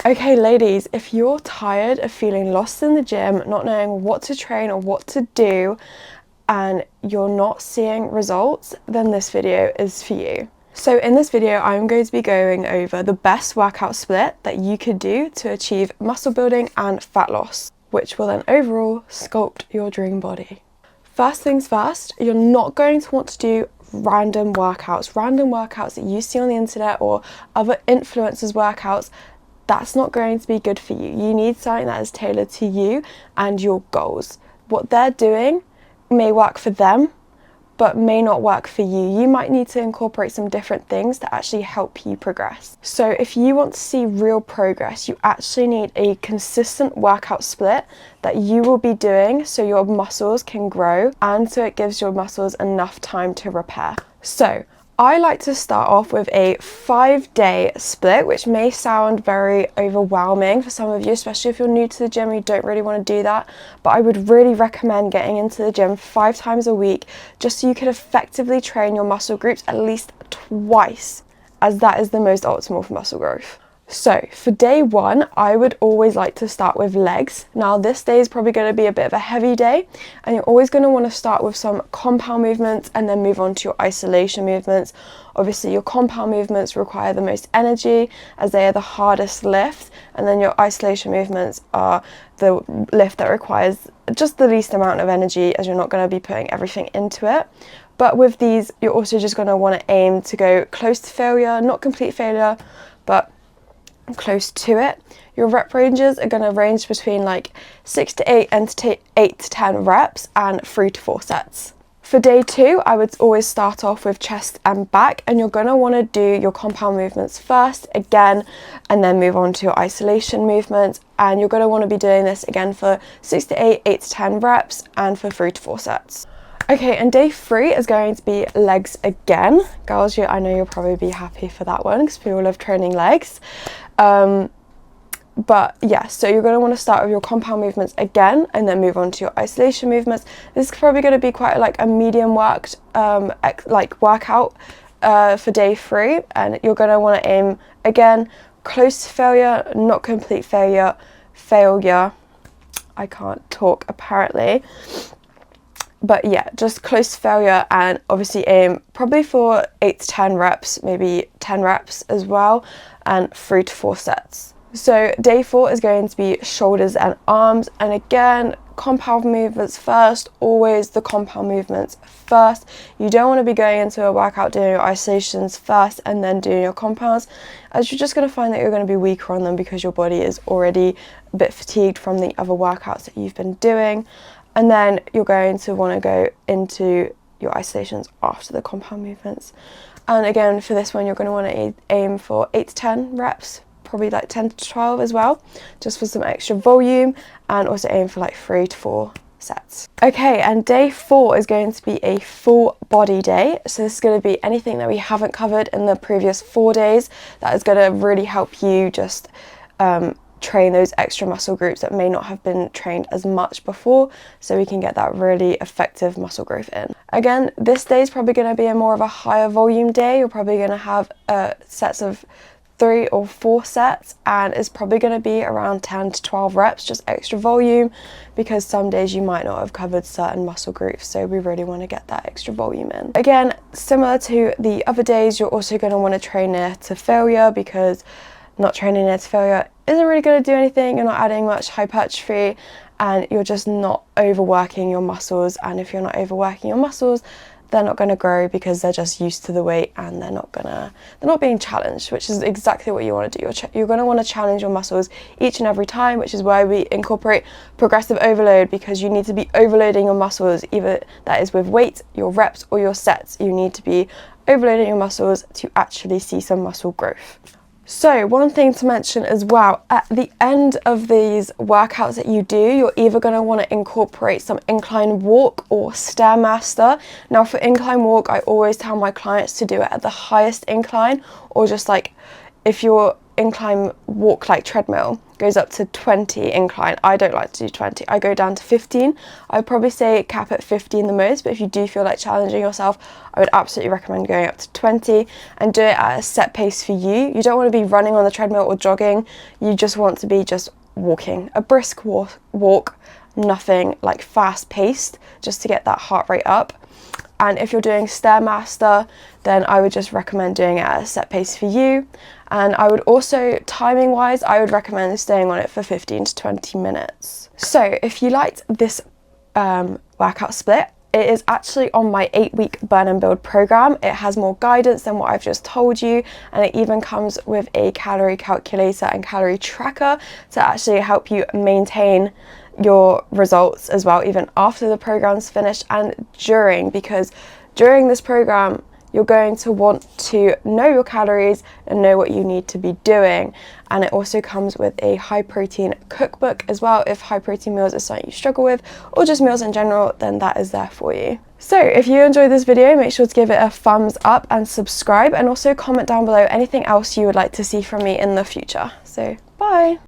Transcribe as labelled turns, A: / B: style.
A: Okay, ladies, if you're tired of feeling lost in the gym, not knowing what to train or what to do, and you're not seeing results, then this video is for you. So in this video, I'm going to be going over the best workout split that you could do to achieve muscle building and fat loss, which will then overall sculpt your dream body. First things first, you're not going to want to do random workouts that you see on the internet or other influencers' workouts. That's not going to be good for you. You need something that is tailored to you and your goals. What they're doing may work for them, but may not work for you. You might need to incorporate some different things to actually help you progress. So if you want to see real progress, you actually need a consistent workout split that you will be doing so your muscles can grow and so it gives your muscles enough time to repair. So I like to start off with a 5-day split, which may sound very overwhelming for some of you, especially if you're new to the gym and you don't really want to do that. But I would really recommend getting into the gym 5 times a week just so you can effectively train your muscle groups at least twice, as that is the most optimal for muscle growth. So for day 1, I would always like to start with legs. Now this day is probably going to be a bit of a heavy day, and you're always going to want to start with some compound movements and then move on to your isolation movements. Obviously your compound movements require the most energy as they are the hardest lift, and then your isolation movements are the lift that requires just the least amount of energy as you're not going to be putting everything into it. But with these, you're also just going to want to aim to go close to failure, not complete failure, but close to it. Your rep ranges are going to range between like 6 to 8 and 8 to 10 reps and 3 to 4 sets. For day 2, I would always start off with chest and back, and you're going to want to do your compound movements first again and then move on to your isolation movements, and you're going to want to be doing this again for 6 to 8, 8 to 10 reps and for 3 to 4 sets. Okay, and day 3 is going to be legs again. Girls, I know you'll probably be happy for that one because people love training legs. But yeah, so you're going to want to start with your compound movements again and then move on to your isolation movements. This is probably going to be quite like a medium workout for day 3, and you're going to want to aim again close to failure, not complete failure. I can't talk apparently. But yeah, just close to failure, and obviously aim probably for 8 to 10 reps, maybe 10 reps as well, and 3 to 4 sets. So day 4 is going to be shoulders and arms, and again, compound movements first, always the compound movements first. You don't want to be going into a workout doing your isolations first and then doing your compounds, as you're just going to find that you're going to be weaker on them because your body is already a bit fatigued from the other workouts that you've been doing. And then you're going to want to go into your isolations after the compound movements. And again, for this one, you're going to want to aim for 8 to 10 reps, probably like 10 to 12 as well, just for some extra volume, and also aim for like 3 to 4 sets. Okay, and day 4 is going to be a full body day. So this is going to be anything that we haven't covered in the previous 4 days that is going to really help you just train those extra muscle groups that may not have been trained as much before, so we can get that really effective muscle growth in. Again, this day is probably going to be a more of a higher volume day. You're probably going to have sets of 3 or 4 sets, and it's probably going to be around 10 to 12 reps, just extra volume, because some days you might not have covered certain muscle groups, so we really want to get that extra volume in. Again, similar to the other days, you're also going to want to train near to failure, because not training near to failure isn't really going to do anything. You're not adding much hypertrophy, and you're just not overworking your muscles, and if you're not overworking your muscles, they're not going to grow because they're just used to the weight, and they're not being challenged, which is exactly what you want to do. You're going to want to challenge your muscles each and every time, which is why we incorporate progressive overload, because you need to be overloading your muscles, either that is with weight, your reps, or your sets. You need to be overloading your muscles to actually see some muscle growth. So one thing to mention as well, at the end of these workouts that you do, you're either going to want to incorporate some incline walk or Stairmaster. Now for incline walk, I always tell my clients to do it at the highest incline, or just like if you're incline walk like treadmill goes up to 20 incline. I don't like to do 20. I go down to 15. I'd probably say cap at 15 the most, but if you do feel like challenging yourself, I would absolutely recommend going up to 20 and do it at a set pace for you. You don't want to be running on the treadmill or jogging. You just want to be just walking, a brisk walk, nothing like fast paced, just to get that heart rate up. And if you're doing Stairmaster, then I would just recommend doing it at a set pace for you. And I would also, timing wise, I would recommend staying on it for 15 to 20 minutes. So if you liked this workout split, it is actually on my 8-week burn and build program. It has more guidance than what I've just told you, and it even comes with a calorie calculator and calorie tracker to actually help you maintain your results as well, even after the program's finished and during, because during this program you're going to want to know your calories and know what you need to be doing. And it also comes with a high protein cookbook as well. If high protein meals is something you struggle with, or just meals in general, then that is there for you. So if you enjoyed this video, make sure to give it a thumbs up and subscribe, and also comment down below anything else you would like to see from me in the future. So bye.